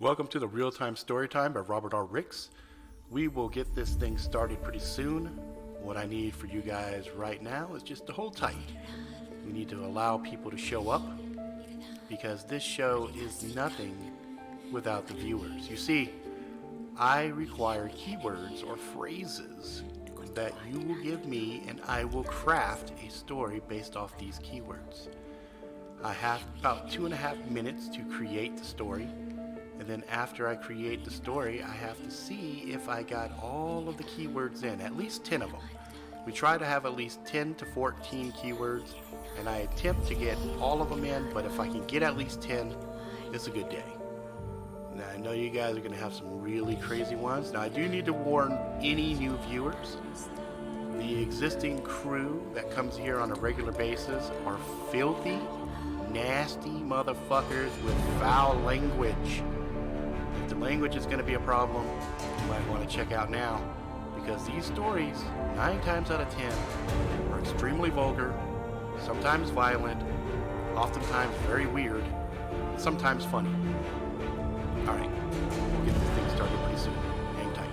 Welcome to the Real-Time Storytime by Robert R. Ricks. We will get this thing started pretty soon. What I need for you guys right now is just to hold tight. We need to allow people to show up because this show is nothing without the viewers. You see, I require keywords or phrases that you will give me, and I will craft a story based off these keywords. I have about 2.5 minutes to create the story, and then after I create the story, I have to see if I got all of the keywords in, at least 10 of them. We try to have at least 10 to 14 keywords, and I attempt to get all of them in, but if I can get at least 10, it's a good day. Now, I know you guys are going to have some really crazy ones. Now, I do need to warn any new viewers. The existing crew that comes here on a regular basis are filthy, nasty motherfuckers with foul language. If the language is going to be a problem, you might want to check out now, because these stories, 9 times out of 10, are extremely vulgar, sometimes violent, oftentimes very weird, sometimes funny. Alright, we'll get this thing started pretty soon. Hang tight.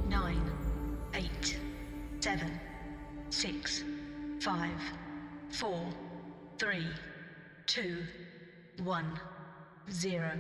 Nine, 8, 7, 6, 5, 4, 3, 2, 1, 0.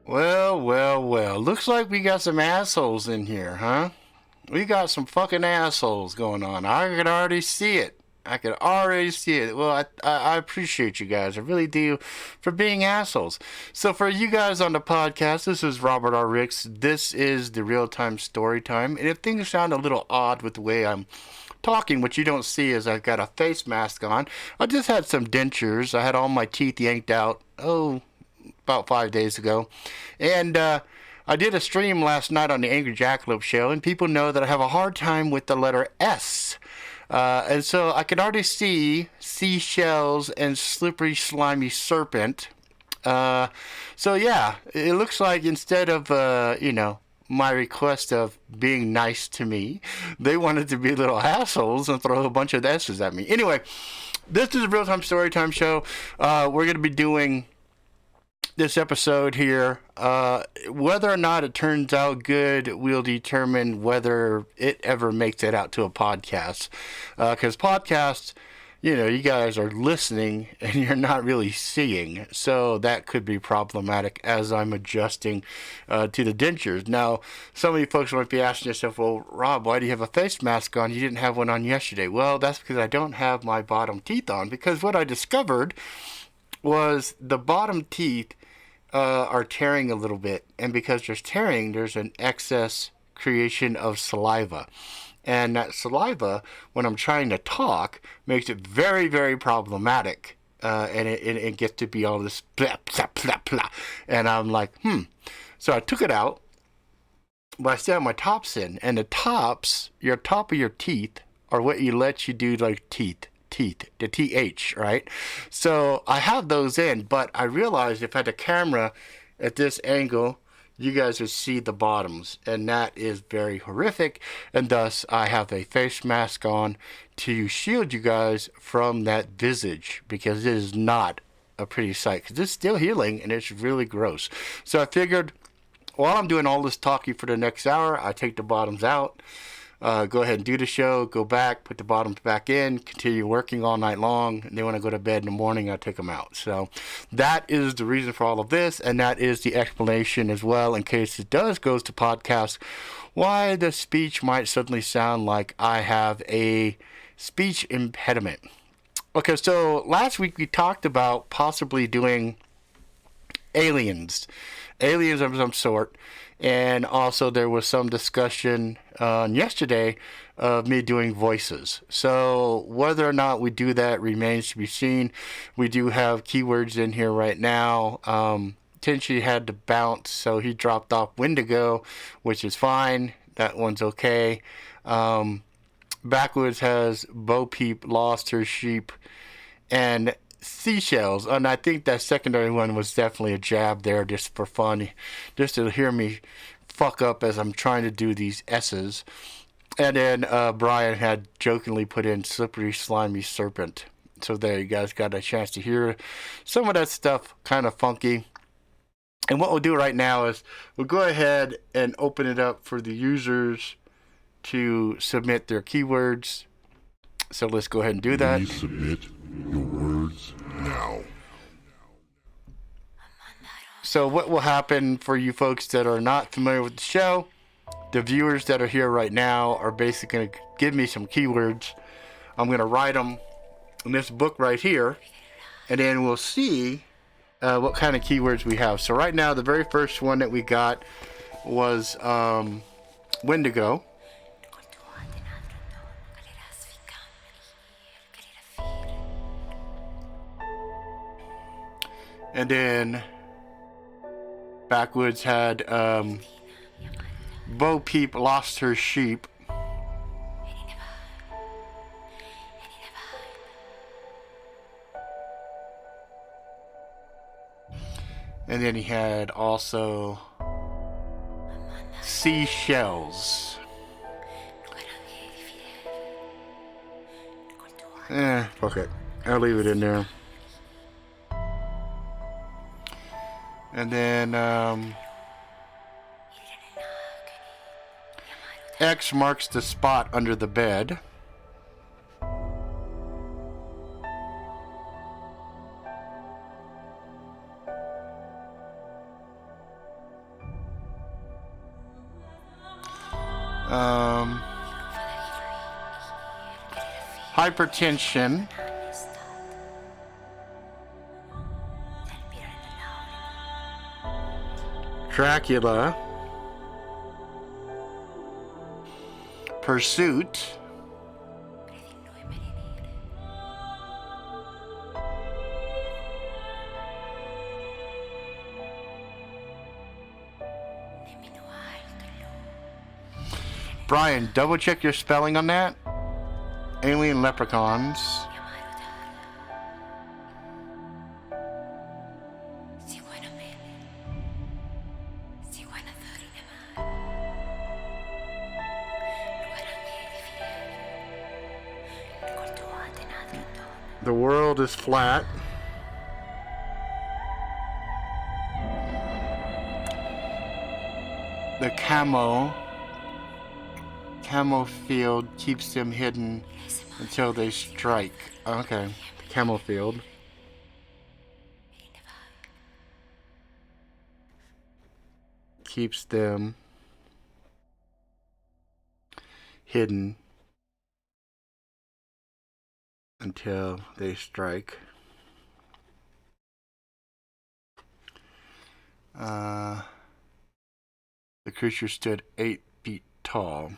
Well. Looks like we got some assholes in here, huh? We got some fucking assholes going on. I could already see it. Well, I appreciate you guys. I really do, for being assholes. So for you guys on the podcast, this is Robert R. Ricks. This is the Real-Time Storytime. And if things sound a little odd with the way I'm talking, what you don't see is I've got a face mask on. I just had some dentures. I had all my teeth yanked out, about 5 days ago. And I did a stream last night on the Angry Jackalope show, and people know that I have a hard time with the letter S. And so I could already see seashells and slippery, slimy serpent. So yeah, it looks like instead of, my request of being nice to me, they wanted to be little assholes and throw a bunch of S's at me. Anyway, this is a Real-Time Storytime show. We're going to be doing this episode here. Whether or not it turns out good will determine whether it ever makes it out to a podcast. Because podcasts, you guys are listening and you're not really seeing. So that could be problematic as I'm adjusting to the dentures. Now, some of you folks might be asking yourself, well, Rob, why do you have a face mask on? You didn't have one on yesterday. Well, that's because I don't have my bottom teeth on. Because what I discovered was the bottom teeth are tearing a little bit, and because there's tearing, there's an excess creation of saliva. And that saliva, when I'm trying to talk, makes it very, very problematic. And it gets to be all this blah, blah, blah, blah. And I'm like, So I took it out, but I still have my tops in. And the tops, your top of your teeth, are what you let you do like teeth, the TH, right? So I have those in, but I realized if I had the camera at this angle, you guys would see the bottoms, and that is very horrific. And thus, I have a face mask on to shield you guys from that visage, because it is not a pretty sight. Because it's still healing, and it's really gross. So I figured, while I'm doing all this talking for the next hour, I take the bottoms out. Go ahead and do the show, go back, put the bottoms back in, continue working all night long, and then when I go to bed in the morning, I take them out. So that is the reason for all of this, and that is the explanation as well, in case it does goes to podcast, why the speech might suddenly sound like I have a speech impediment. Okay, so last week we talked about possibly doing aliens of some sort. And also there was some discussion yesterday of me doing voices. So whether or not we do that remains to be seen. We do have keywords in here right now. Tenchi had to bounce, so he dropped off Wendigo, which is fine. That one's okay. Backwoods has Bo Peep lost her sheep, and seashells, and I think that secondary one was definitely a jab there just for fun, just to hear me fuck up as I'm trying to do these S's. And then Brian had jokingly put in slippery slimy serpent. So there, you guys got a chance to hear some of that stuff, kind of funky. And what we'll do right now is we'll go ahead and open it up for the users to submit their keywords. So let's go ahead and do that. Please submit your words now. So what will happen for you folks that are not familiar with the show, the viewers that are here right now are basically going to give me some keywords. I'm going to write them in this book right here, and then we'll see what kind of keywords we have. So right now, the very first one that we got was Wendigo. And then Backwoods had Bo Peep lost her sheep. And then he had also seashells. Fuck it. I'll leave it in there. And then X marks the spot under the bed. Hypertension. Dracula. Pursuit. Brian, double check your spelling on that. Alien leprechauns. The world is flat. The camo-field keeps them hidden until they strike. Okay, camo-field. Keeps them hidden until they strike. The creature stood 8 feet tall.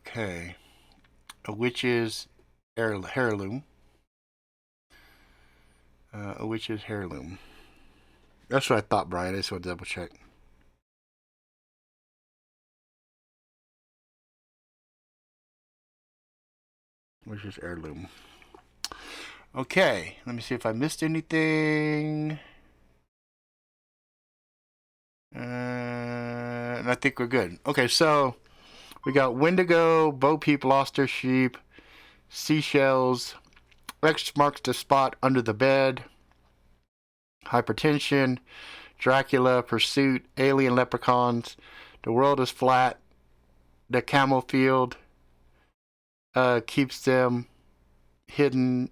Okay. A witch's heirloom. A witch's heirloom. That's what I thought, Brian. I just want to double check. Witch's heirloom. Okay. Let me see if I missed anything. And I think we're good. Okay, so we got Wendigo, Bo Peep lost her sheep, seashells, X marks the spot under the bed, Hypertension, Dracula, Pursuit, Alien Leprechauns, The World is Flat, the camo-field keeps them hidden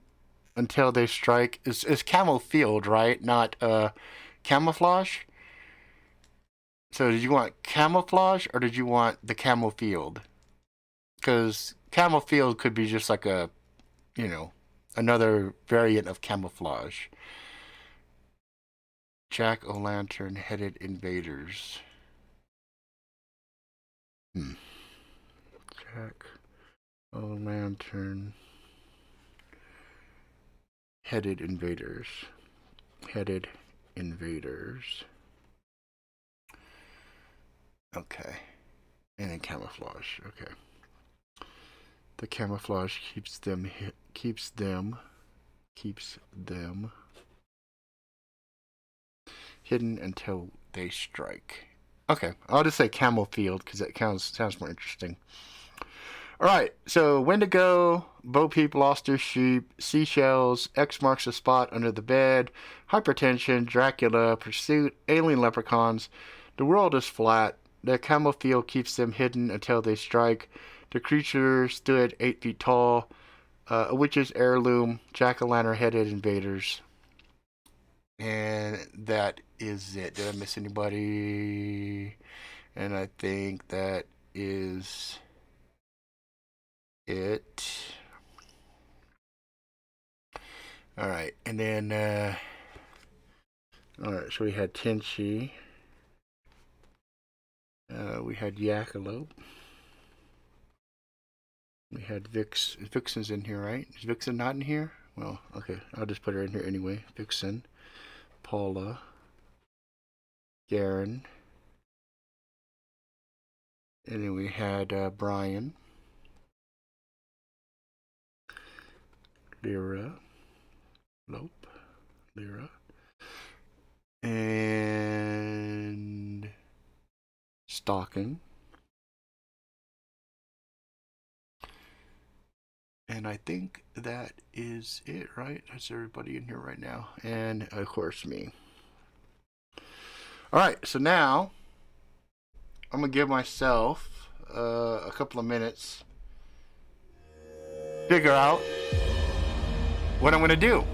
until they strike. It's camo-field, right? Not camouflage? So did you want camouflage or did you want the camo-field? Because camo-field could be just like a, you know, another variant of camouflage. Jack-o'-lantern headed invaders. Jack-o'-lantern headed invaders. Headed invaders. Okay. And then camouflage. Okay. The camouflage keeps them hidden until they strike. Okay, I'll just say camo-field because that sounds more interesting. All right, so Wendigo, Bo Peep lost her sheep, seashells, X marks the spot under the bed, Hypertension, Dracula, Pursuit, Alien Leprechauns, The World is Flat, the camo-field keeps them hidden until they strike, the creature stood 8 feet tall, a witch's heirloom, jack-o'-lantern headed invaders. And that is it. Did I miss anybody? And I think that is it. All right, and then all right. So we had Tenchi. We had Jackalope. We had Vix. Vixen's in here, right? Is Vixen not in here? Well, okay. I'll just put her in here anyway. Vixen, Paula, Garen, and then we had Brian, Lyra, and Stalking. And I think that is it, right? That's everybody in here right now. And, of course, me. All right, so now I'm going to give myself a couple of minutes figure out what I'm going to do.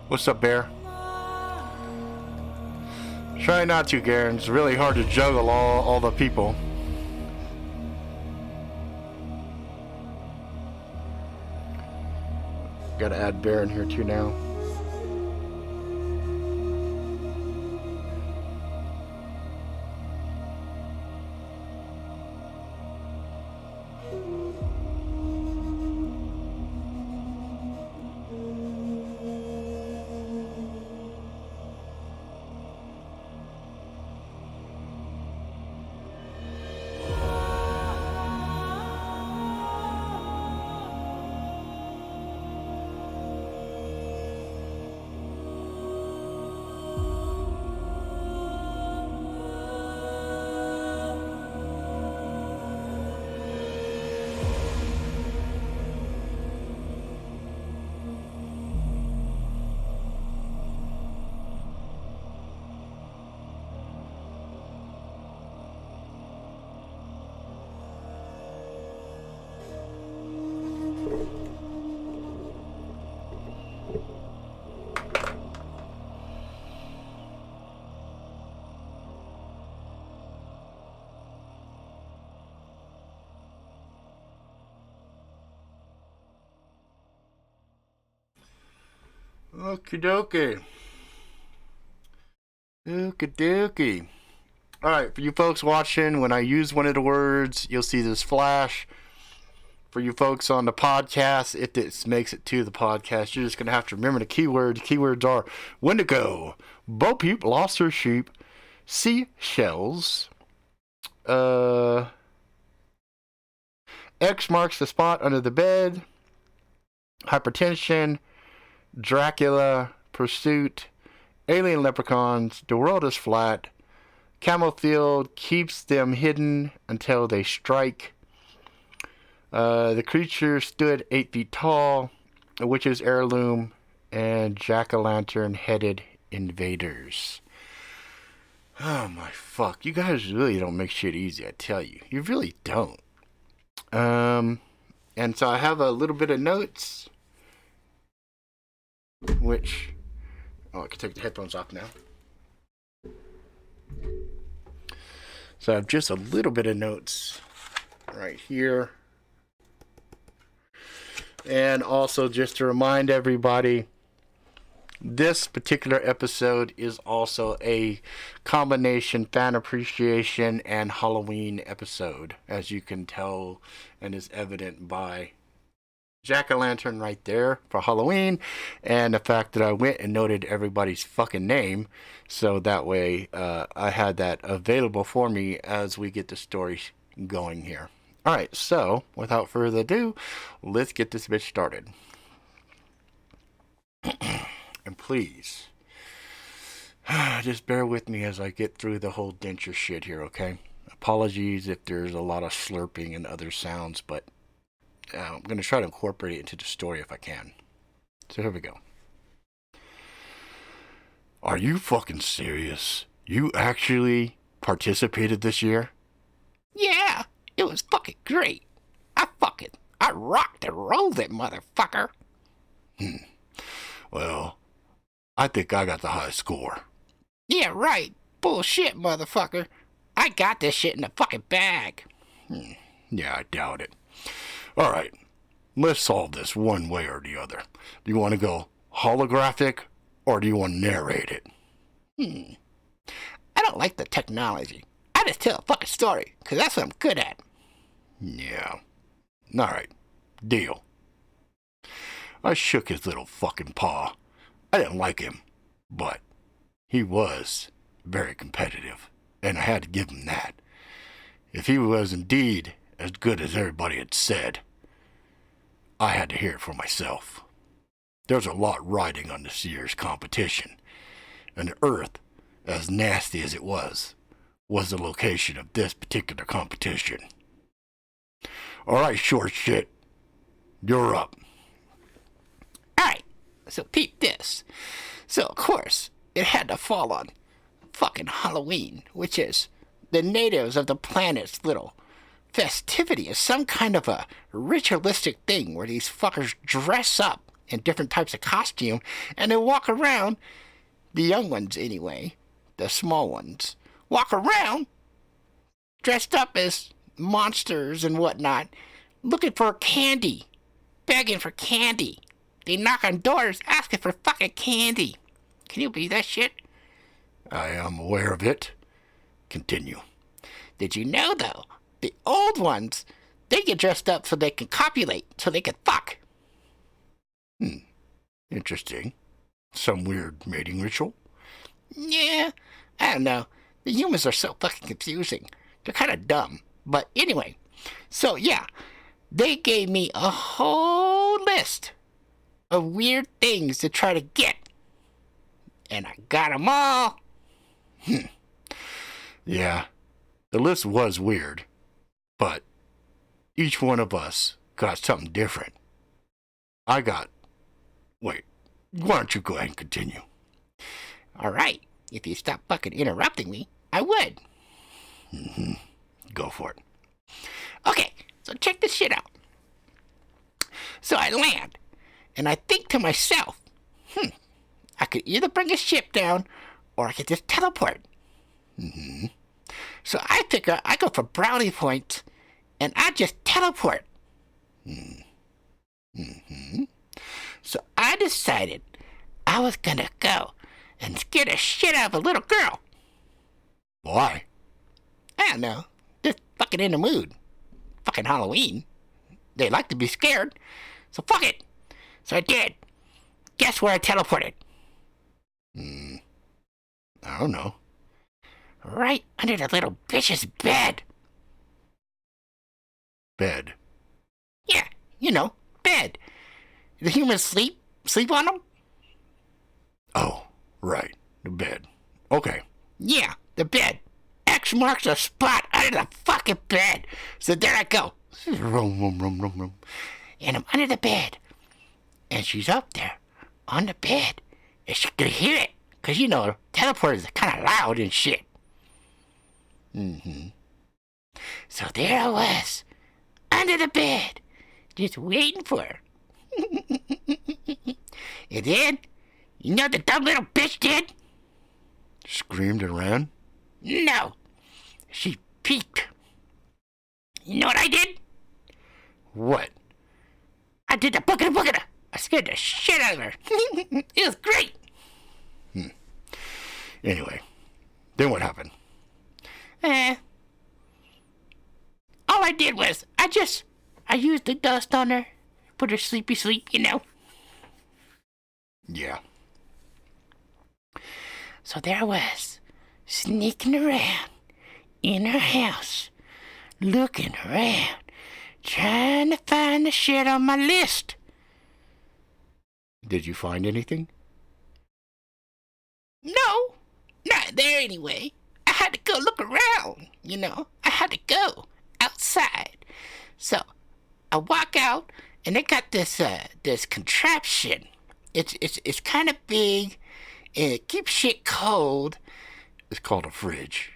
What's up, Bear? Try not to, Garen. It's really hard to juggle all the people. Gotta add Bear in here too now. Okie dokie. Okie dokie. Alright, for you folks watching, when I use one of the words, you'll see this flash. For you folks on the podcast, if this makes it to the podcast, you're just going to have to remember the keywords. The keywords are Wendigo, Bo Peep, lost her sheep, seashells, X marks the spot under the bed, hypertension, Dracula, pursuit, alien leprechauns, the world is flat, camo-field keeps them hidden until they strike. The creature stood 8 feet tall, a witch's heirloom, and Jack-o-latern headed invaders. Oh my fuck. You guys really don't make shit easy, I tell you. You really don't. And so I have a little bit of notes, which... Oh, I can take the headphones off now. So I have just a little bit of notes right here. And also just to remind everybody, this particular episode is also a combination fan appreciation and Halloween episode, as you can tell and is evident by Jack-o-latern right there for Halloween, and the fact that I went and noted everybody's fucking name, so that way I had that available for me as we get the story going here. Alright, so without further ado, let's get this bitch started. And please, just bear with me as I get through the whole denture shit here, okay? Apologies if there's a lot of slurping and other sounds, but I'm going to try to incorporate it into the story if I can. So here we go. Are you fucking serious? You actually participated this year? Yeah, it was fucking great. I rocked and rolled it, motherfucker. Well, I think I got the highest score. Yeah, right. Bullshit, motherfucker. I got this shit in the fucking bag. Yeah, I doubt it. Alright, let's solve this one way or the other. Do you want to go holographic, or do you want to narrate it? I don't like the technology. I just tell a fucking story, because that's what I'm good at. Yeah. Alright, deal. I shook his little fucking paw. I didn't like him, but he was very competitive, and I had to give him that. If he was indeed as good as everybody had said, I had to hear it for myself. There's a lot riding on this year's competition, and the Earth, as nasty as it was the location of this particular competition. Alright, short shit. You're up. Alright, so peep this. So, of course, it had to fall on fucking Halloween, which is the natives of the planet's little festivity, is some kind of a ritualistic thing where these fuckers dress up in different types of costume and they walk around, the young ones anyway, the small ones, walk around dressed up as monsters and whatnot, looking for candy, begging for candy. They knock on doors asking for fucking candy. Can you believe that shit? I am aware of it. Continue. Did you know, though, the old ones, they get dressed up so they can copulate, so they can fuck. Interesting. Some weird mating ritual? Yeah, I don't know. The humans are so fucking confusing. They're kind of dumb. But anyway, so yeah, they gave me a whole list of weird things to try to get. And I got them all. Yeah, the list was weird, but each one of us got something different. Wait, why don't you go ahead and continue? All right, if you stop fucking interrupting me, I would. Go for it. Okay, so check this shit out. So I land, and I think to myself, I could either bring a ship down, or I could just teleport. So I figure I go for brownie points, and I just teleport. So I decided I I was gonna go and scare the shit out of a little girl. Why? I don't know. Just fucking in the mood. Fucking Halloween. They like to be scared. So fuck it. So I did. Guess where I teleported? I don't know. Right under the little bitch's bed. Bed. Yeah, you know, bed. The humans sleep on them? Oh, right. The bed. Okay. Yeah, the bed. X marks the spot under the fucking bed. So there I go. Rum, rum, rum, rum, rum. And I'm under the bed. And she's up there on the bed. And she could hear it. Because, you know, teleporters are kind of loud and shit. So there I was. Under the bed. Just waiting for her. And then, you know what the dumb little bitch did? Screamed and ran? No. She peeked. You know what I did? What? I did the boogada. I scared the shit out of her. It was great. Anyway, then what happened? All I did was, I used the dust on her. Put her sleepy sleep, you know. Yeah. So there I was, sneaking around in her house, looking around, trying to find the shit on my list. Did you find anything? No, not there anyway. I had to go look around, you know. I had to go outside. So I walk out, and they got this contraption. It's kind of big, and it keeps shit cold. It's called a fridge.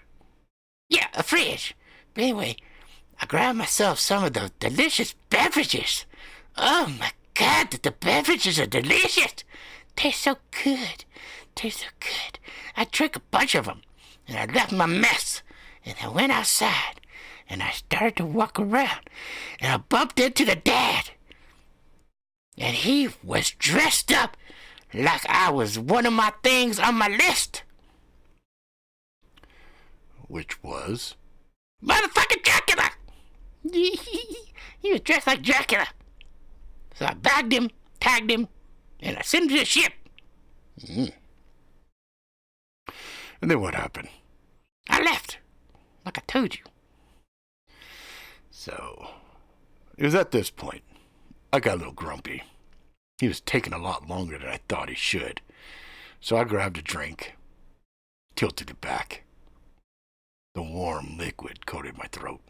Yeah, a fridge. But anyway, I grabbed myself some of the delicious beverages. Oh my God, the beverages are delicious. Taste so good. I drank a bunch of them, and I left my mess, and I went outside, and I started to walk around, and I bumped into the dad. And he was dressed up like I was one of my things on my list. Which was? Motherfucking Dracula! He was dressed like Dracula. So I bagged him, tagged him, and I sent him to the ship. And then what happened? I left, like I told you. So, it was at this point I got a little grumpy. He was taking a lot longer than I thought he should. So I grabbed a drink, tilted it back. The warm liquid coated my throat.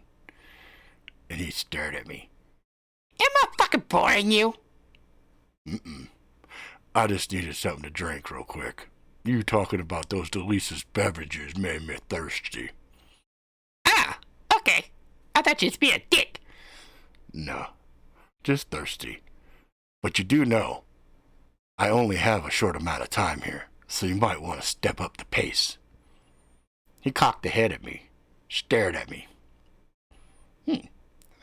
And he stared at me. Am I fucking boring you? I just needed something to drink real quick. You talking about those delicious beverages made me thirsty. Ah, okay. I thought you'd be a dick. No, just thirsty. But you do know, I only have a short amount of time here, so you might want to step up the pace. He cocked the head at me, stared at me.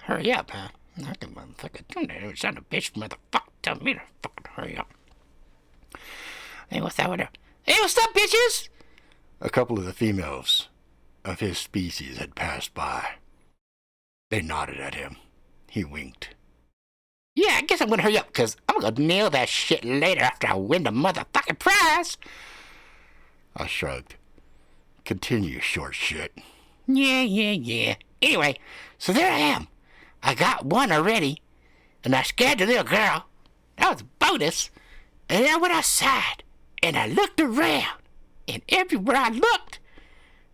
Hurry up, huh? I can motherfucker do that. It was son of a bitch, motherfucker. Tell me to fucking hurry up. Hey, what's that with her? Hey, what's up, bitches? A couple of the females of his species had passed by. They nodded at him. He winked. Yeah, I guess I'm gonna hurry up, because I'm gonna nail that shit later after I win the motherfucking prize. I shrugged. Continue, short shit. Yeah. Anyway, so there I am. I got one already, and I scared the little girl. That was a bonus. And then I went outside, and I looked around, and everywhere I looked,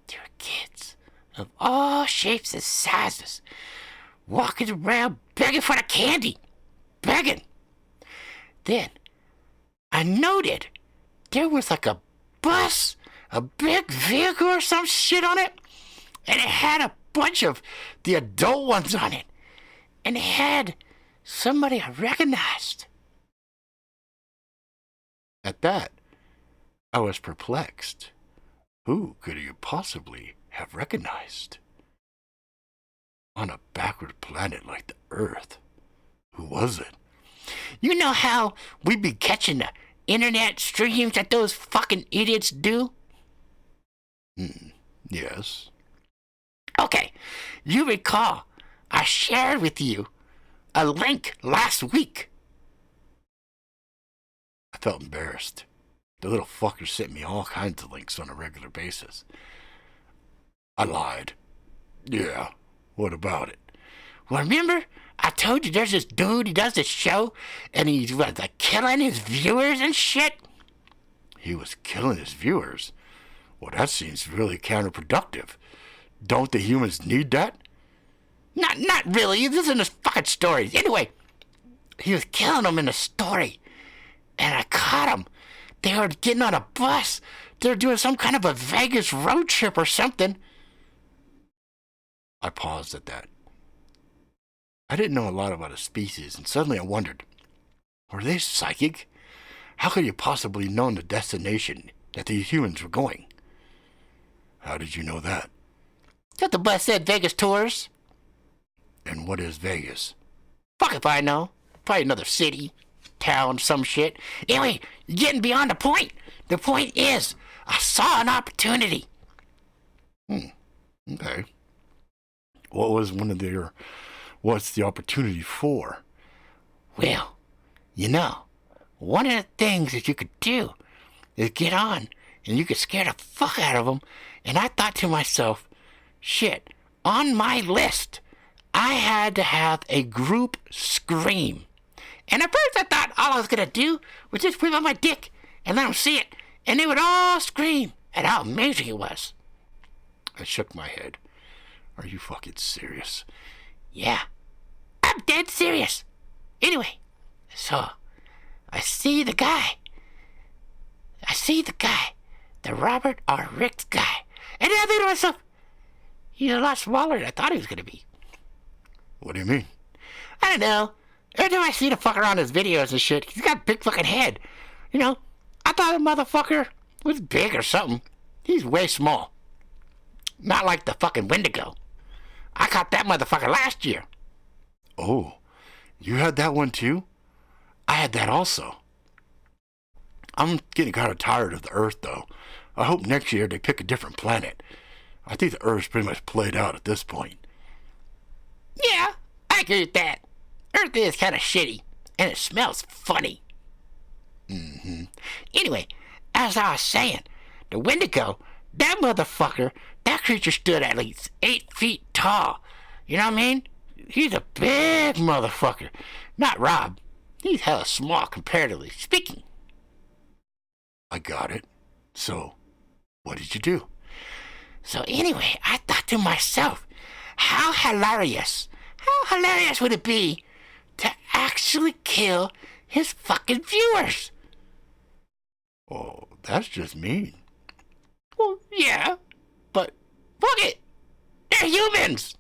there were kids of all shapes and sizes walking around begging for the candy. Begging. Then I noted there was like a bus, a big vehicle or some shit on it, and it had a bunch of the adult ones on it, and it had somebody I recognized. At that, I was perplexed. Who could you possibly have recognized? On a backward planet like the Earth, who was it? You know how we be catching internet streams that those fucking idiots do? Yes. Okay, you recall I shared with you a link last week. I felt embarrassed. The little fucker sent me all kinds of links on a regular basis. I lied. Yeah, what about it? Well, remember, I told you there's this dude, he does this show, and he's like killing his viewers and shit? He was killing his viewers? Well, that seems really counterproductive. Don't the humans need that? Not really. This isn't his fucking story. Anyway, he was killing them in the story, and I caught him. They were getting on a bus. They were doing some kind of a Vegas road trip or something. I paused at that. I didn't know a lot about a species, and suddenly I wondered, were they psychic? How could you possibly know the destination that the humans were going? How did you know that? That the bus said Vegas tours. And what is Vegas? Fuck if I know. Probably another city, town, some shit. Anyway, you're getting beyond the point. The point is, I saw an opportunity. Okay. What's the opportunity for? Well, one of the things that you could do is get on and you could scare the fuck out of them. And I thought to myself, shit, on my list, I had to have a group scream. And at first I thought all I was going to do was just whip out my dick and let them see it. And they would all scream at how amazing it was. I shook my head. Are you fucking serious? Yeah, I'm dead serious. Anyway, so I see the guy. The Robert R. Ricks guy. And then I think to myself, he's a lot smaller than I thought he was going to be. What do you mean? I don't know. Every time I see the fucker on his videos and shit, he's got a big fucking head. I thought the motherfucker was big or something. He's way small. Not like the fucking Wendigo. I caught that motherfucker last year. Oh, you had that one too? I had that also. I'm getting kind of tired of the Earth, though. I hope next year they pick a different planet. I think the Earth's pretty much played out at this point. Yeah, I agree with that. Earth is kind of shitty, and it smells funny. Anyway, as I was saying, the Wendigo, that motherfucker, that creature stood at least 8 feet tall. You know what I mean? He's a big motherfucker. Not Rob. He's hella small comparatively speaking. I got it. So, what did you do? So anyway, I thought to myself, how hilarious would it be to actually kill his fucking viewers? Oh, that's just mean. Well, yeah, but fuck it. They're humans.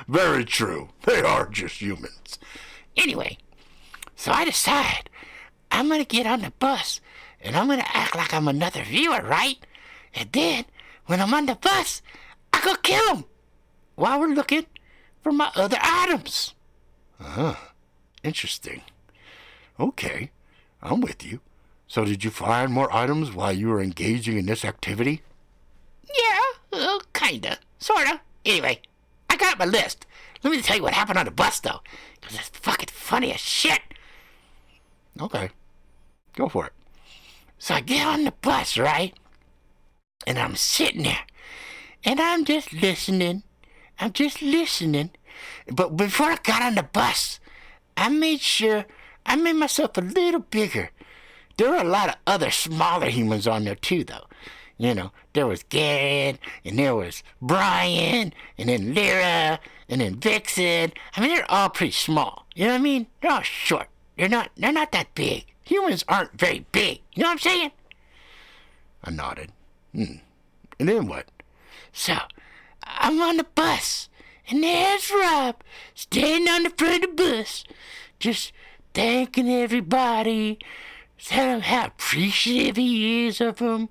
Very true. They are just humans. Anyway, so I decide I'm going to get on the bus and I'm going to act like I'm another viewer, right? And then, when I'm on the bus, I go kill him while we're looking for my other items. Interesting. Okay, I'm with you. So did you find more items while you were engaging in this activity? Yeah, kinda, sorta. Anyway, I got my list. Let me tell you what happened on the bus, though, because it's fucking funny as shit. Okay, go for it. So I get on the bus, right? And I'm sitting there, and I'm just listening. But before I got on the bus, I made myself a little bigger. There were a lot of other smaller humans on there too, though. There was Garrett, and there was Brian, and then Lyra, and then Vixen. I mean, they're all pretty small. You know what I mean? They're all short. They're not that big. Humans aren't very big. You know what I'm saying? I nodded. And then what? So, I'm on the bus, and there's Rob, standing on the front of the bus, just thanking everybody, telling how appreciative he is of them,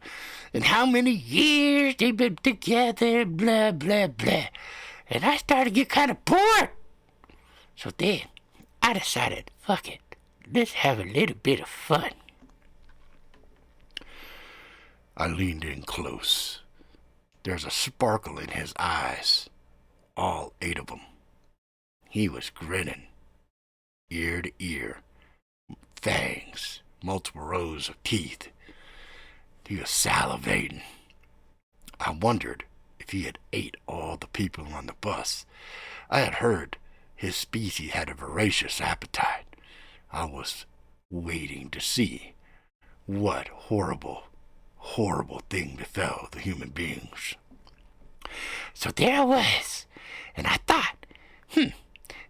and how many years they've been together, blah, blah, blah. And I started to get kind of bored. So then, I decided, fuck it, let's have a little bit of fun. I leaned in close. There's a sparkle in his eyes, all 8 of them. He was grinning, ear to ear, fangs, multiple rows of teeth. He was salivating. I wondered if he had ate all the people on the bus. I had heard his species had a voracious appetite. I was waiting to see what horrible thing befell the human beings. So there I was, and I thought,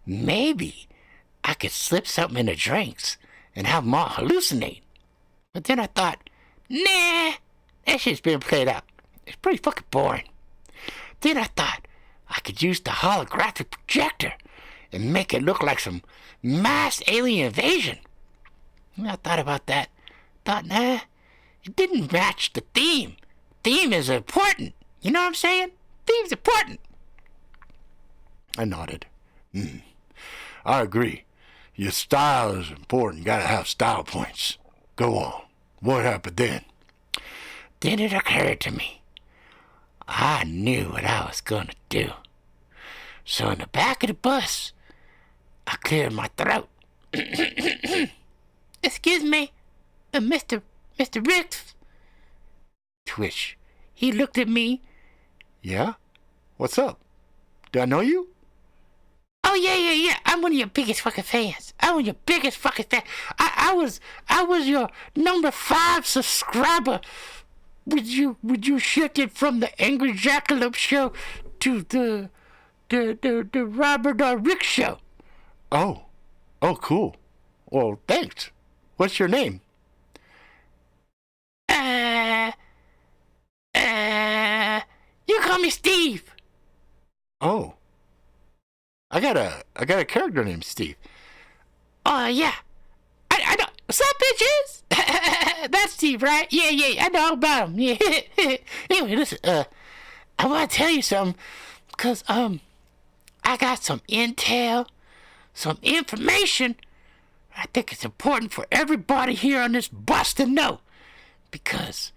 maybe I could slip something in the drinks and have them all hallucinate. But then I thought, nah, that shit's been played out. It's pretty fucking boring. Then I thought I could use the holographic projector and make it look like some mass alien invasion. And I thought about that. Thought, nah, it didn't match the theme. Theme is important. You know what I'm saying? Theme's important. I nodded. I agree. Your style is important. Gotta have style points. Go on. What happened then? Then it occurred to me. I knew what I was gonna do. So in the back of the bus, I cleared my throat. Excuse me, Mr. Ricks. To which he looked at me. Yeah? What's up? Do I know you? Oh, yeah. I'm one of your biggest fucking fans. I was your number 5 subscriber. Would you shift it from the Angry Jackalope show to the Robert R. Rick show? Oh, cool. Well, thanks. What's your name? You call me Steve. Oh. I got a character named Steve. Yeah. I know. What's up, bitches? That's Steve, right? Yeah. I know about him. Yeah. Anyway, listen. I want to tell you something, because I got some intel, some information. I think it's important for everybody here on this bus to know, because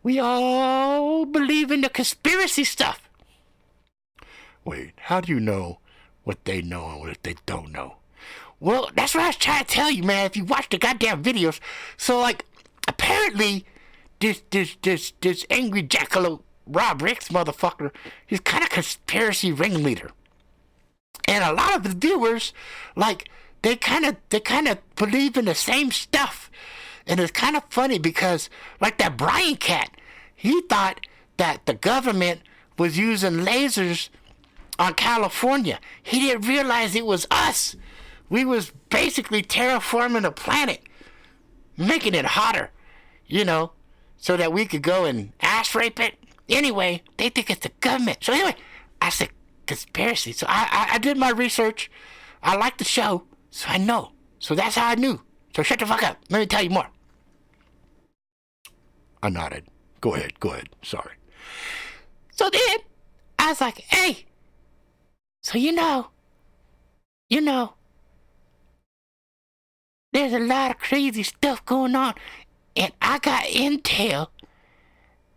we all believe in the conspiracy stuff. Wait, how do you know what they know and what they don't know? Well, that's what I was trying to tell you, man, if you watch the goddamn videos. So, like, apparently, this angry jackalope Rob Ricks motherfucker, he's kind of conspiracy ringleader. And a lot of the viewers, like, they kind of believe in the same stuff. And it's kind of funny because, like that Brian cat, he thought that the government was using lasers on California. He didn't realize it was us. We was basically terraforming the planet, making it hotter, so that we could go and ass rape it. Anyway, they think it's the government. So anyway, I said conspiracy. So I did my research. I like the show, so I know. So that's how I knew. So shut the fuck up. Let me tell you more. I nodded. Go ahead. Sorry. So then, I was like, hey, so you know, there's a lot of crazy stuff going on, and I got intel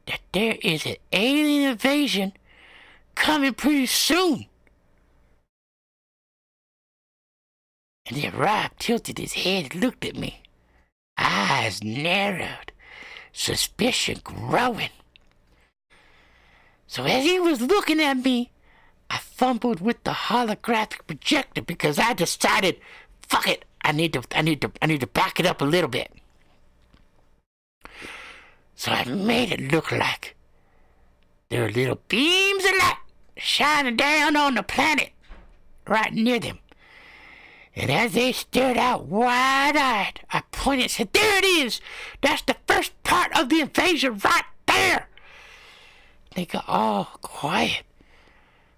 that there is an alien invasion coming pretty soon. And then Rob tilted his head and looked at me, eyes narrowed, suspicion growing. So as he was looking at me, I fumbled with the holographic projector because I decided, fuck it, I need to back it up a little bit. So I made it look like there were little beams of light shining down on the planet right near them. And as they stared out wide-eyed, I pointed and said, there it is! That's the first part of the invasion right there! They got all quiet.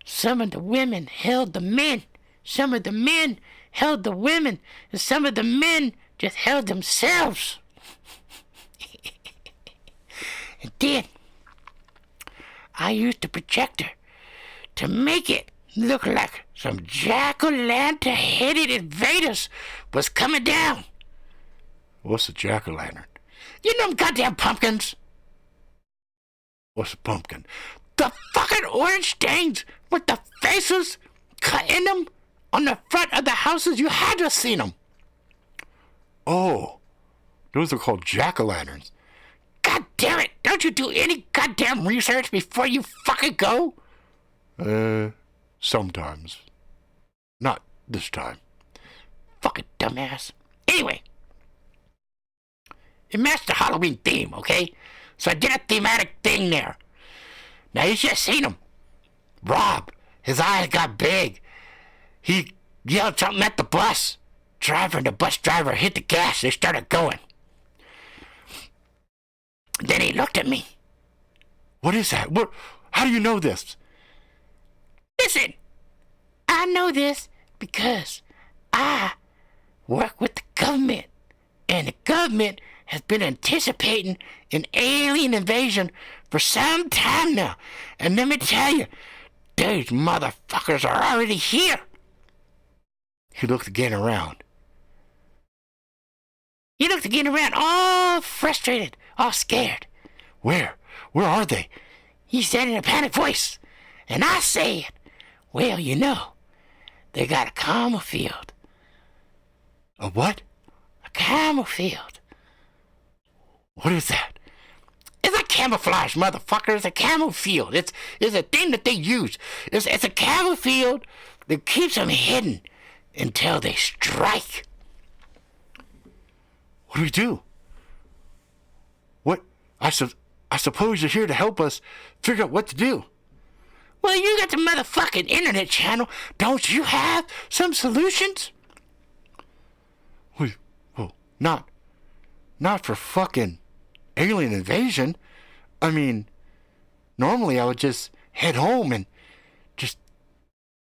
Some of the women held the men. Some of the men held the women. And some of the men just held themselves. And then I used the projector to make it look like some Jack-o-latern headed invaders was coming down. What's a jack-o'-lantern? You know them goddamn pumpkins? What's a pumpkin? The fucking orange stains with the faces cut in them on the front of the houses. You had to have seen them. Oh, those are called jack-o'-lanterns. God damn it. Don't you do any goddamn research before you fucking go? Sometimes. Not this time. Fucking dumbass. Anyway. It matched the Halloween theme, okay? So I did a thematic thing there. Now you should have seen him. Rob, his eyes got big. He yelled something at the bus driver, and the bus driver hit the gas. They started going. Then he looked at me. What is that? What? How do you know this? Listen, I know this because I work with the government, and the government has been anticipating an alien invasion for some time now. And let me tell you, these motherfuckers are already here. He looked again around. He looked again around, all frustrated, all scared. Where? Where are they? He said in a panicked voice. And I said, well, you know, they got a camo-field. A what? A camo-field. What is that? It's a camouflage, motherfucker. It's a camo-field. It's a thing that they use. It's a camo-field that keeps them hidden until they strike. What do we do? What? I suppose you're here to help us figure out what to do. Well, you got the motherfucking internet channel. Don't you have some solutions? Wait, well, not for fucking alien invasion. I mean, normally I would just head home and just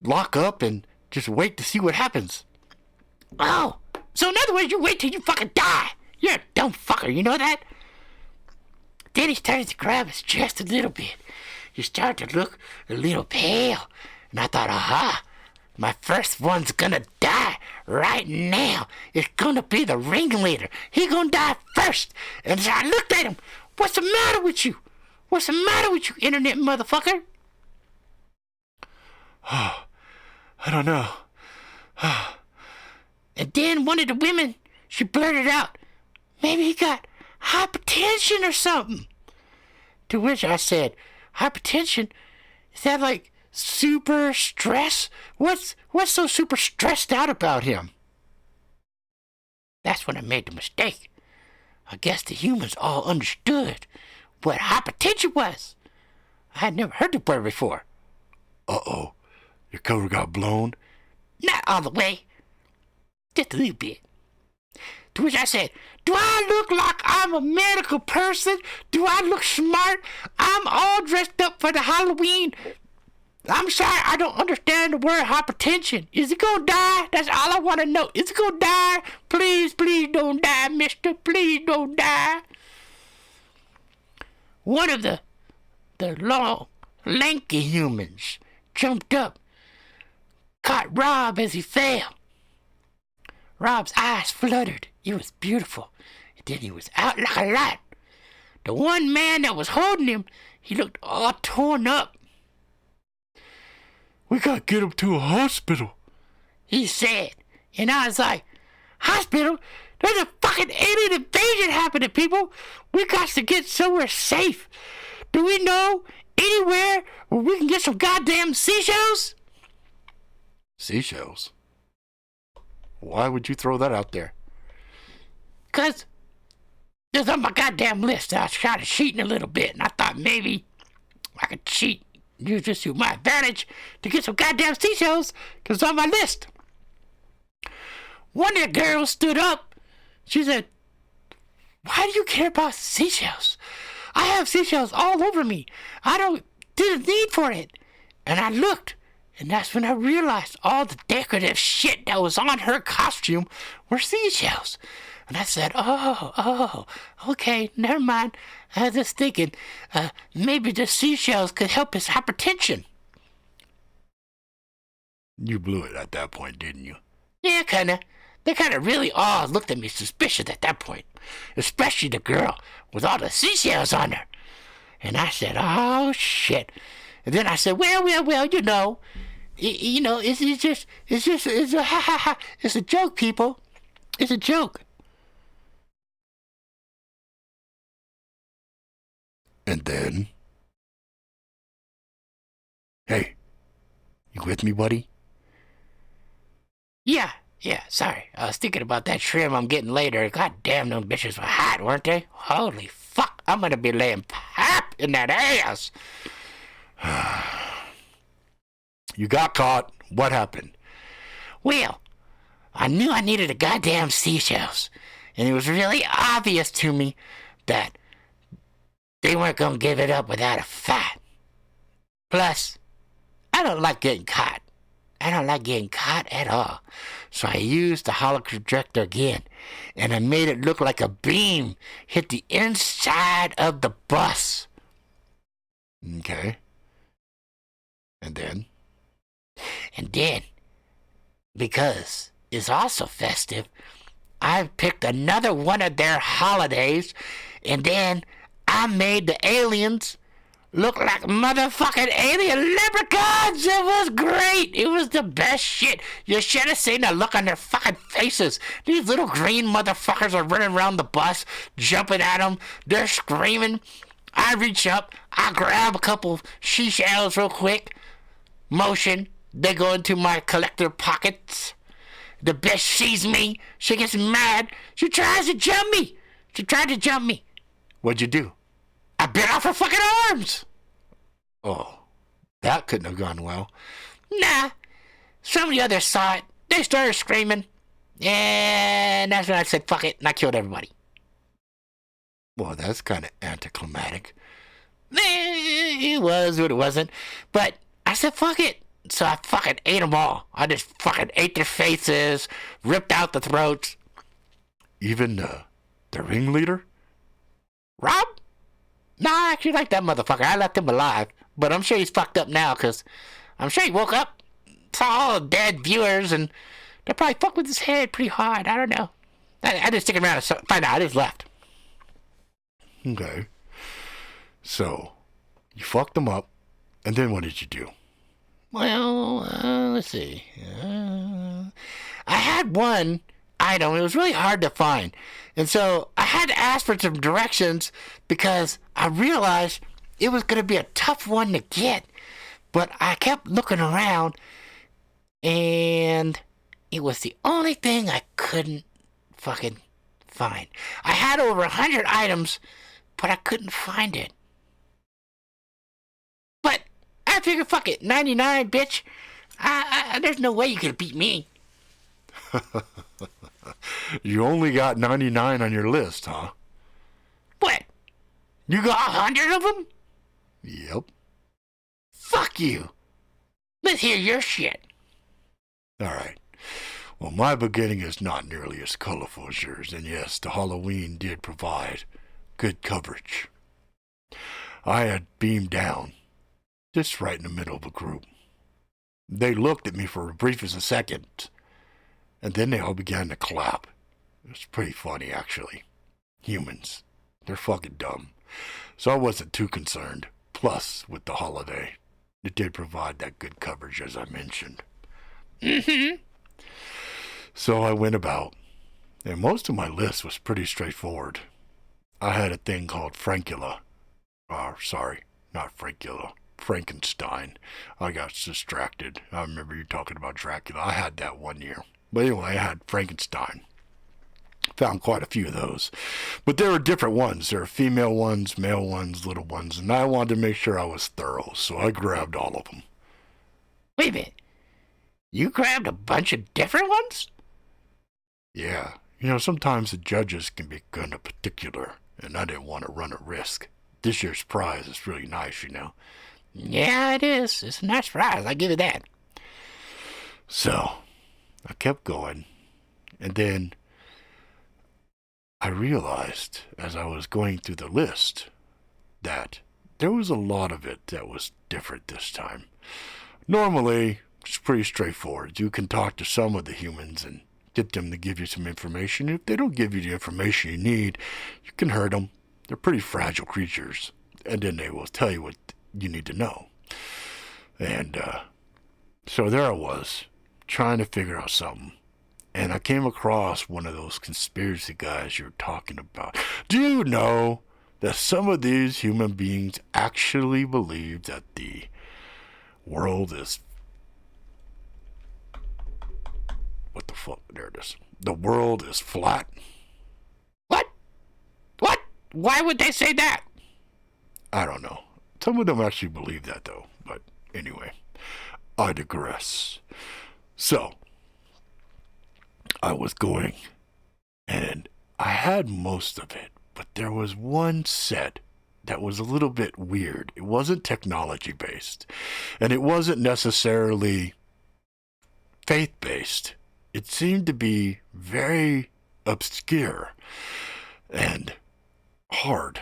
lock up and just wait to see what happens. Oh, so in other words, you wait till you fucking die. You're a dumb fucker, you know that? Then he started to grab his chest a little bit. He started to look a little pale. And I thought, aha, my first one's gonna die right now. It's gonna be the ringleader. He gonna die first. And so I looked at him. What's the matter with you? What's the matter with you, internet motherfucker? I don't know. And then one of the women, she blurted out, maybe he got hypertension or something. To which I said, hypertension? Is that like super stress? What's so super stressed out about him? That's when I made the mistake. I guess the humans all understood what hypertension was. I had never heard the word before. Uh-oh. Your cover got blown? Not all the way. Just a little bit. To which I said, do I look like I'm a medical person? Do I look smart? I'm all dressed up for the Halloween. I'm sorry, I don't understand the word hypertension. Is it gonna die? That's all I want to know. Is it gonna die? Please, please don't die, mister. Please don't die. One of the long, lanky humans jumped up, caught Rob as he fell. Rob's eyes fluttered. It was beautiful. And then he was out like a light. The one man that was holding him, he looked all torn up. We gotta get him to a hospital, he said. And I was like, hospital? There's a fucking alien invasion happening, people. We got to get somewhere safe. Do we know anywhere where we can get some goddamn seashells? Seashells? Why would you throw that out there? Because it's on my goddamn list. I was trying to cheat a little bit, and I thought maybe I could cheat, use this to my advantage to get some goddamn seashells, because it's on my list. One of the girls stood up. She said, why do you care about seashells? I have seashells all over me. Didn't need for it. And I looked. And that's when I realized all the decorative shit that was on her costume were seashells. And I said, oh, okay, never mind. I was just thinking, maybe the seashells could help his hypertension. You blew it at that point, didn't you? Yeah, kinda. They kind of really all looked at me suspicious at that point, especially the girl with all the seashells on her. And I said, oh, shit. And then I said, well, you know, it's a joke, people. It's a joke. And then? Hey, you with me, buddy? Yeah, sorry. I was thinking about that trim I'm getting later. God damn, them bitches were hot, weren't they? Holy fuck, I'm gonna be laying pap in that ass. You got caught. What happened? Well, I knew I needed the goddamn seashells, and it was really obvious to me that they weren't gonna give it up without a fight. Plus, I don't like getting caught. I don't like getting caught at all. So I used the holoprojector again, and I made it look like a beam hit the inside of the bus. Okay. And then? And then, because it's also festive, I picked another one of their holidays, and then I made the aliens look like motherfucking alien leprechauns. It was great. It was the best shit. You should have seen the look on their fucking faces. These little green motherfuckers are running around the bus, jumping at them. They're screaming. I reach up. I grab a couple seashells real quick. Motion. They go into my collector pockets. The bitch sees me. She gets mad. She tries to jump me. What'd you do? I bit off her fucking arms. Oh, that couldn't have gone well. Nah. Some of the others saw it. They started screaming. And that's when I said, fuck it, and I killed everybody. Well, that's kind of anticlimactic. It was what it wasn't. But I said, fuck it. So I fucking ate them all. I just fucking ate their faces, ripped out the throats. Even the ringleader? Rob? Nah, I actually like that motherfucker. I left him alive. But I'm sure he's fucked up now, because I'm sure he woke up, saw all the dead viewers, and they probably fucked with his head pretty hard. I don't know. I didn't stick around to find out. I just left. Okay. So, you fucked him up, and then what did you do? Well, let's see. I had one item. It was really hard to find. And so I had to ask for some directions because I realized it was going to be a tough one to get. But I kept looking around, and it was the only thing I couldn't fucking find. I had over 100 items, but I couldn't find it. But I figured, fuck it, 99, bitch. There's no way you could beat me. You only got 99 on your list, huh? What? You got 100 of them? Yep. Fuck you. Let's hear your shit. All right. Well, my beginning is not nearly as colorful as yours, and yes, the Halloween did provide good coverage. I had beamed down, just right in the middle of a group. They looked at me for as brief as a second, and then they all began to clap. It was pretty funny, actually. Humans, they're fucking dumb. So I wasn't too concerned. Plus, with the holiday, it did provide that good coverage, as I mentioned. Mm-hmm. So I went about, and most of my list was pretty straightforward. I had a thing called Frankula. Sorry, not Frankula. Frankenstein. I got distracted. I remember you talking about Dracula. I had that one year. But anyway, I had Frankenstein. Found quite a few of those. But there were different ones. There were female ones, male ones, little ones, and I wanted to make sure I was thorough, so I grabbed all of them. Wait a minute. You grabbed a bunch of different ones? Yeah. You know, sometimes the judges can be kind of particular, and I didn't want to run a risk. This year's prize is really nice, you know. Yeah, it is. It's a nice prize. I give you that. So, I kept going, and then I realized as I was going through the list that there was a lot of it that was different this time. Normally, it's pretty straightforward. You can talk to some of the humans and Get them to give you some information. If they don't give you the information you need, you can hurt them. They're pretty fragile creatures. And then they will tell you what you need to know. And so there I was, trying to figure out something. And I came across one of those conspiracy guys you're talking about. Do you know that some of these human beings actually believe that the world is... What the fuck? There it is. The world is flat. What? What? Why would they say that? I don't know. Some of them actually believe that, though. But anyway, I digress. So, I was going, and I had most of it, but there was one set that was a little bit weird. It wasn't technology-based, and it wasn't necessarily faith-based. It seemed to be very obscure and hard.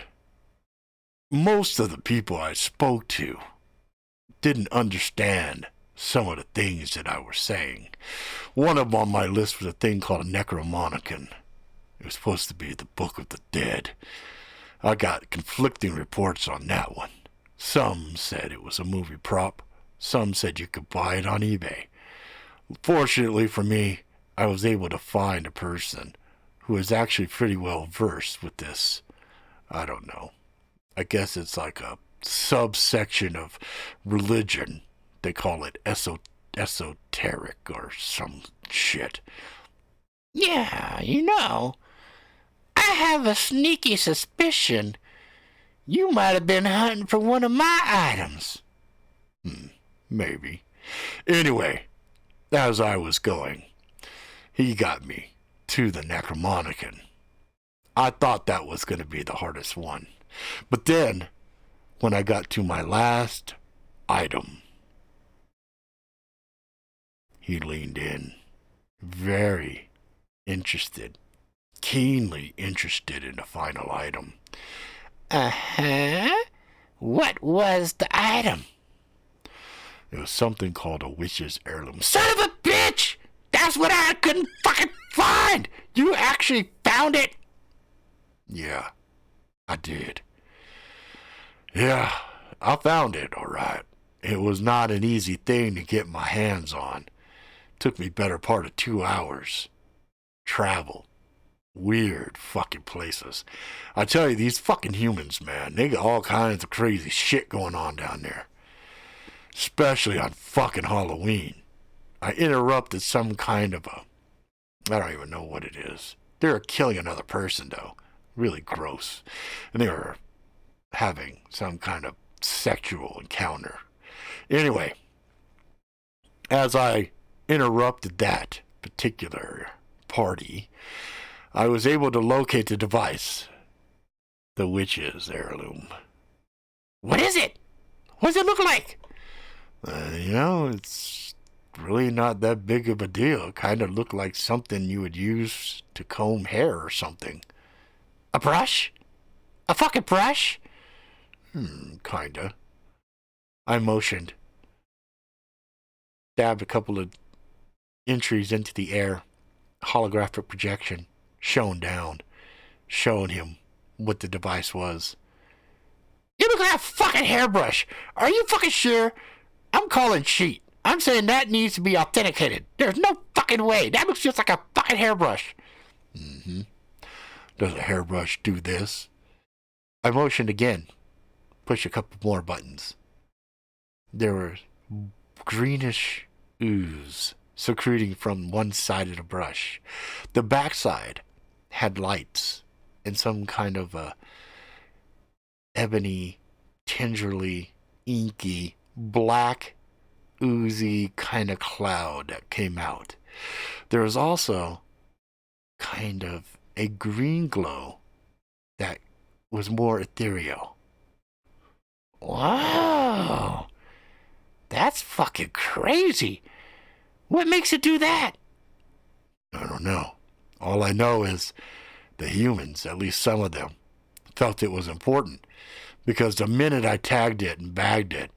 Most of the people I spoke to didn't understand some of the things that I was saying. One of them on my list was a thing called a necromonicon. It was supposed to be the Book of the Dead. I got conflicting reports on that one. Some said it was a movie prop. Some said you could buy it on eBay. Fortunately for me, I was able to find a person who is actually pretty well versed with this. I don't know. I guess it's like a subsection of religion. They call it esoteric or some shit. Yeah, you know, I have a sneaky suspicion you might have been hunting for one of my items. Maybe. Anyway, as I was going, he got me to the necromonicon. I thought that was going to be the hardest one. But then, when I got to my last item, he leaned in, very interested, keenly interested in the final item. Uh-huh. What was the item? It was something called a witch's heirloom. Son of a bitch! That's what I couldn't fucking find! You actually found it? Yeah, I did. Yeah, I found it, all right. It was not an easy thing to get my hands on. Took me better part of 2 hours. Travel. Weird fucking places. I tell you, these fucking humans, man, they got all kinds of crazy shit going on down there. Especially on fucking Halloween. I interrupted some kind of a... I don't even know what it is. They were killing another person, though. Really gross. And they were having some kind of sexual encounter. Anyway, as I interrupted that particular party, I was able to locate the device. The witch's heirloom. What is it? What does it look like? It's really not that big of a deal. It kind of looked like something you would use to comb hair or something. A brush? A fucking brush? Kinda. I motioned. Stabbed a couple of entries into the air. Holographic projection. Shone down. Showing him what the device was. You look like a fucking hairbrush. Are you fucking sure? I'm calling cheat. I'm saying that needs to be authenticated. There's no fucking way. That looks just like a fucking hairbrush. Does a hairbrush do this? I motioned again. Push a couple more buttons. There were greenish ooze secreting from one side of the brush. The backside had lights and some kind of a ebony, tenderly inky, black, oozy kind of cloud that came out. There was also kind of a green glow that was more ethereal. Wow. That's fucking crazy. What makes it do that? I don't know. All I know is the humans, at least some of them, felt it was important because the minute I tagged it and bagged it,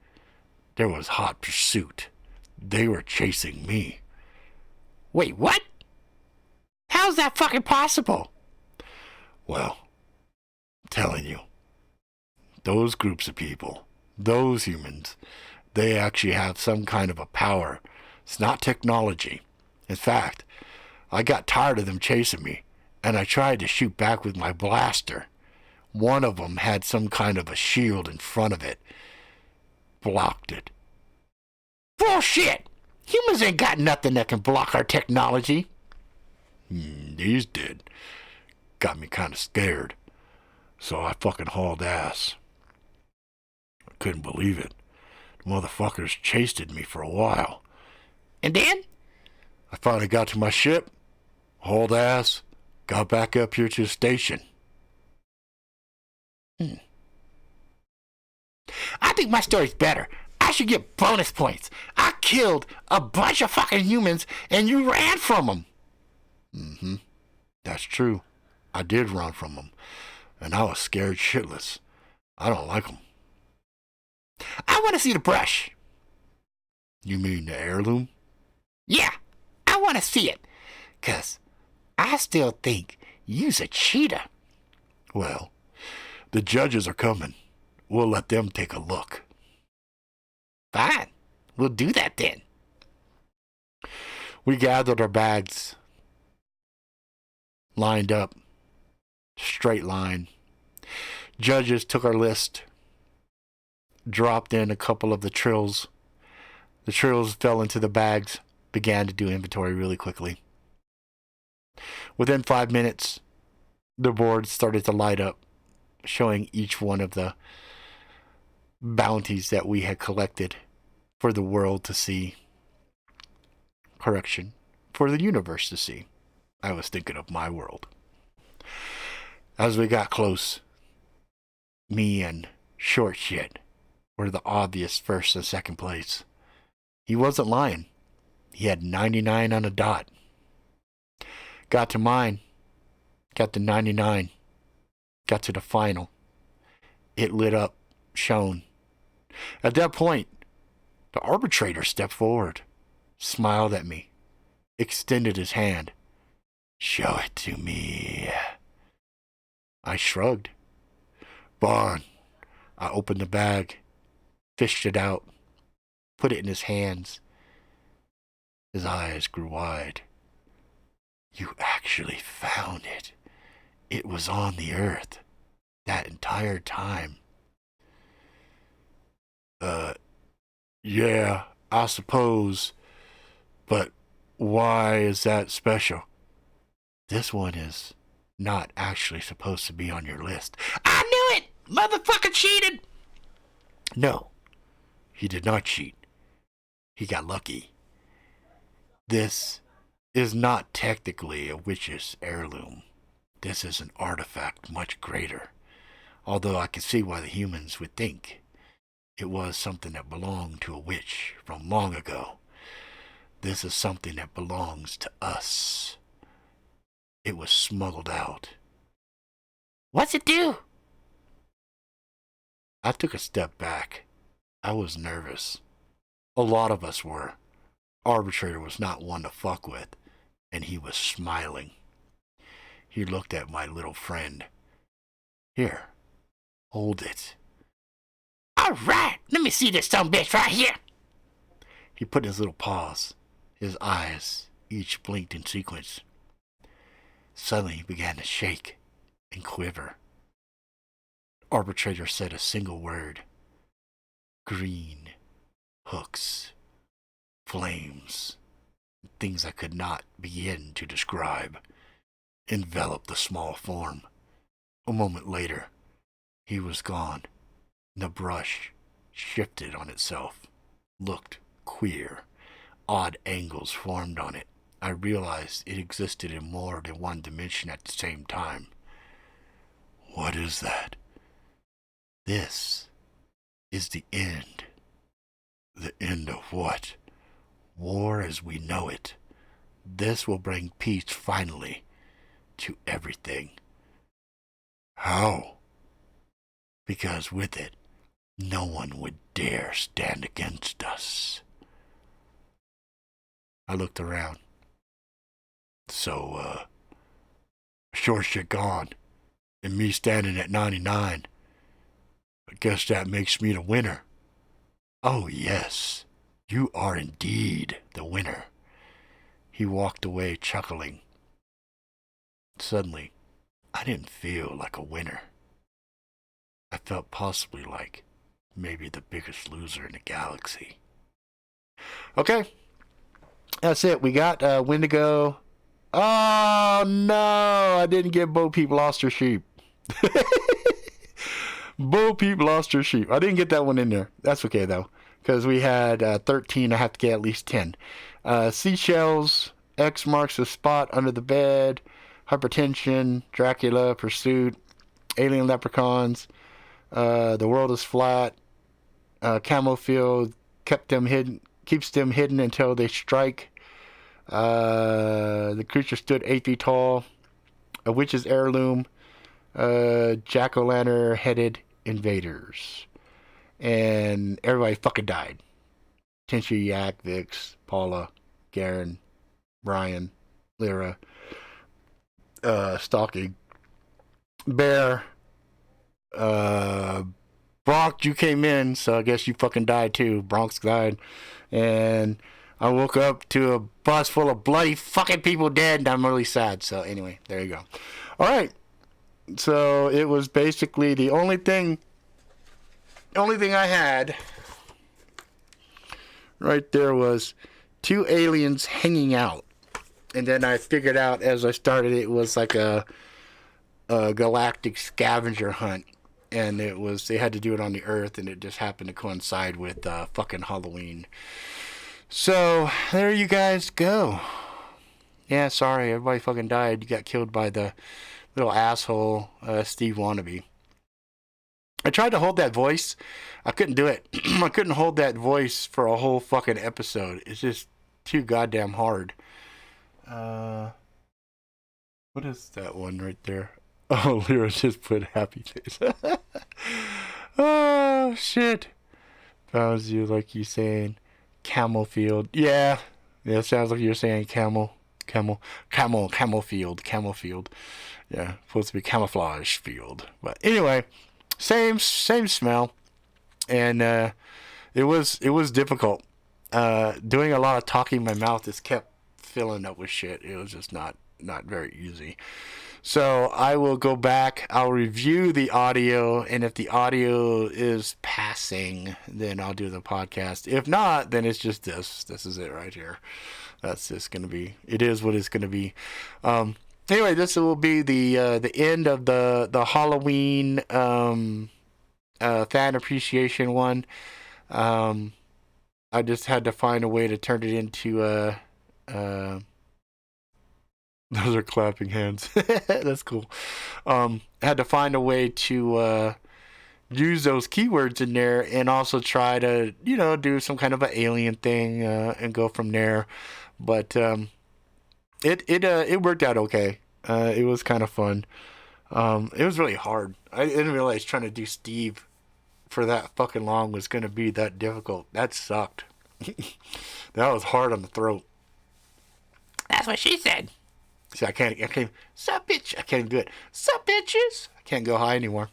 there was hot pursuit. They were chasing me. Wait, what? that fucking possible? Well, I'm telling you, those groups of people, those humans, they actually have some kind of a power. It's not technology. In fact, I got tired of them chasing me, and I tried to shoot back with my blaster. One of them had some kind of a shield in front of it. Blocked it. Bullshit! Humans ain't got nothing that can block our technology. These did. Got me kind of scared. So I fucking hauled ass. I couldn't believe it. The motherfuckers chased me for a while. And then? I finally got to my ship, hauled ass, got back up here to the station. I think my story's better. I should get bonus points. I killed a bunch of fucking humans and you ran from them. That's true. I did run from them. And I was scared shitless. I don't like them. I want to see the brush. You mean the heirloom? Yeah, I want to see it. 'Cause I still think you's a cheater. Well, the judges are coming. We'll let them take a look. Fine, we'll do that then. We gathered our bags. Lined up. Straight line. Judges took our list. Dropped in a couple of the trills. The trills fell into the bags. Began to do inventory really quickly. Within 5 minutes, the board started to light up, showing each one of the bounties that we had collected for the world to see. Correction, for the universe to see. I was thinking of my world. As we got close, me and Short Shit were the obvious first and second place. He wasn't lying. He had 99 on a dot. Got to mine. Got to 99. Got to the final. It lit up, shone. At that point, the arbitrator stepped forward, smiled at me, extended his hand. Show it to me. I shrugged. Barn. I opened the bag, fished it out, put it in his hands. His eyes grew wide. You actually found it. It was on the earth that entire time. Yeah, I suppose. But why is that special? This one is not actually supposed to be on your list. I knew it! Motherfucker cheated! No, he did not cheat. He got lucky. This is not technically a witch's heirloom. This is an artifact much greater. Although I can see why the humans would think it was something that belonged to a witch from long ago. This is something that belongs to us. It was smuggled out. What's it do? I took a step back. I was nervous. A lot of us were. Arbitrator was not one to fuck with, and he was smiling. He looked at my little friend. Here, hold it. All right, let me see this sumbitch right here. He put his little paws. His eyes each blinked in sequence. Suddenly he began to shake and quiver. Arbitrator said a single word. Green hooks, flames, things I could not begin to describe, enveloped the small form. A moment later, he was gone. The brush shifted on itself, looked queer. Odd angles formed on it. I realized it existed in more than one dimension at the same time. What is that? This is the end. The end of what? War as we know it. This will bring peace finally to everything. How? Because with it, no one would dare stand against us. I looked around. So, Short shit gone. And me standing at 99. I guess that makes me the winner. Oh, yes. You are indeed the winner. He walked away chuckling. Suddenly, I didn't feel like a winner. I felt possibly like maybe the biggest loser in the galaxy. Okay. That's it. We got Wendigo. Oh, no. I didn't get Bo Peep Lost Her Sheep. Bo Peep Lost Her Sheep. I didn't get that one in there. That's okay, though. Because we had 13. I have to get at least 10. Seashells. X marks the spot under the bed. Hypertension. Dracula. Pursuit. Alien leprechauns. The world is flat. Camo-field. Keeps them hidden until they strike. The creature stood 8 feet tall. A witch's heirloom. Jack-o-latern headed invaders. And everybody fucking died. Tenshi, Yak, Vix, Paula, Garen, Brian, Lyra, Stalking, Bear, Bronx, you came in, so I guess you fucking died too. Bronx died. And I woke up to a bus full of bloody fucking people dead, and I'm really sad. So anyway, there you go. Alright. So it was basically the only thing I had right there was 2 aliens hanging out. And then I figured out as I started it was like a galactic scavenger hunt. And they had to do it on the Earth, and it just happened to coincide with fucking Halloween. So there you guys go. Yeah, sorry, everybody fucking died. You got killed by the little asshole Steve Wannabe. I tried to hold that voice. I couldn't do it. I couldn't hold that voice for a whole fucking episode. It's just too goddamn hard. What is that one right there? Oh, Lyra just put happy face. Oh, shit. Found you like you saying camo-field. Yeah, it sounds like you're saying camo-field. Yeah, supposed to be camouflage field. But anyway, same smell. And it was difficult. Doing a lot of talking, my mouth just kept filling up with shit. It was just not very easy. So I will go back, I'll review the audio, and if the audio is passing, then I'll do the podcast. If not, then it's just this. This is it right here. That's just going to be, it is what it's going to be. Anyway, this will be the end of the Halloween fan appreciation one. I just had to find a way to turn it into those are clapping hands. That's cool. I had to find a way to use those keywords in there and also try to, do some kind of an alien thing and go from there. But it worked out okay. It was kind of fun. It was really hard. I didn't realize trying to do Steve for that fucking long was going to be that difficult. That sucked. That was hard on the throat. That's what she said. See, I can't, sup bitch, I can't even do it. Sup bitches? I can't go high anymore.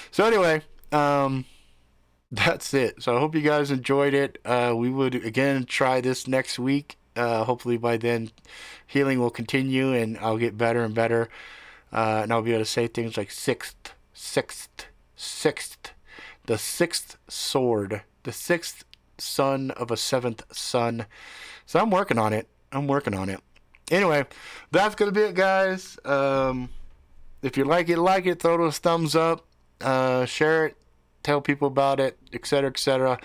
So anyway, that's it. So I hope you guys enjoyed it. We would, again, try this next week. Hopefully by then, healing will continue and I'll get better and better. And I'll be able to say things like sixth, the sixth sword, the sixth son of a seventh son. So I'm working on it. Anyway, that's going to be it, guys. If you like it, throw those thumbs up, share it, tell people about it, etc., etc.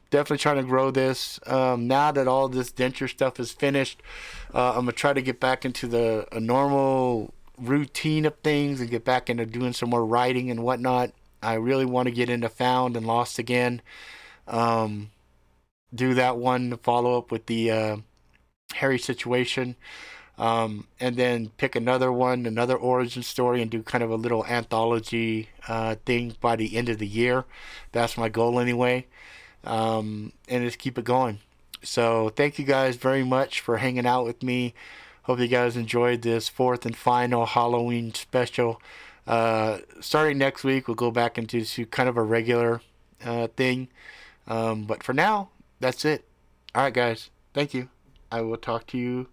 Definitely trying to grow this. Now that all this denture stuff is finished, I'm going to try to get back into a normal routine of things and get back into doing some more writing and whatnot. I really want to get into Found and Lost again. Do that one, follow up with the Harry situation. And then pick another origin story, and do kind of a little anthology thing by the end of the year. That's my goal anyway. And just keep it going. So thank you guys very much for hanging out with me. Hope you guys enjoyed this fourth and final Halloween special. Starting next week, we'll go back into kind of a regular thing. But for now, that's it. Alright, guys. Thank you. I will talk to you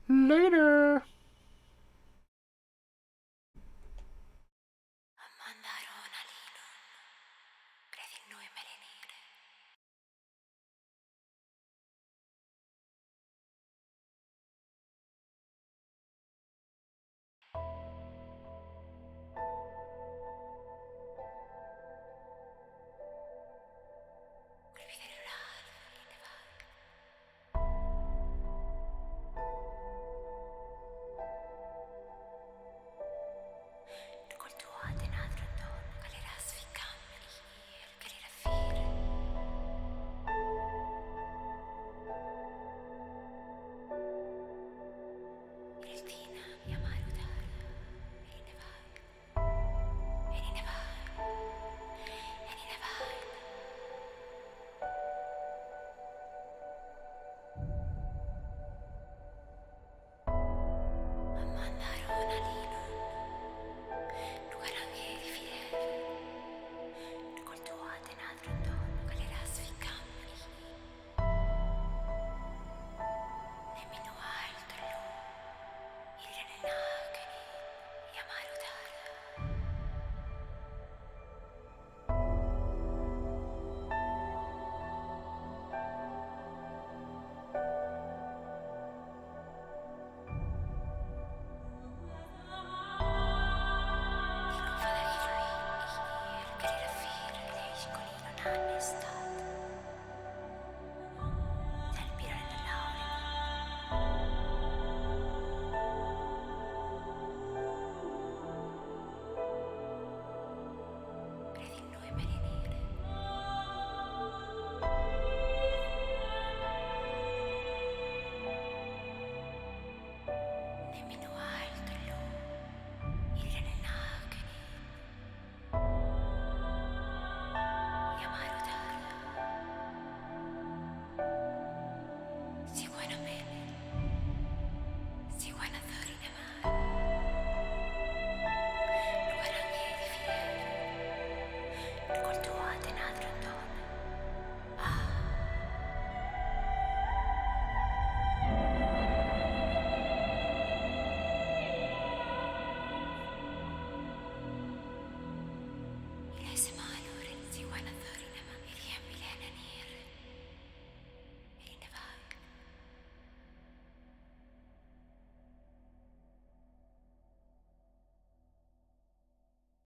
later.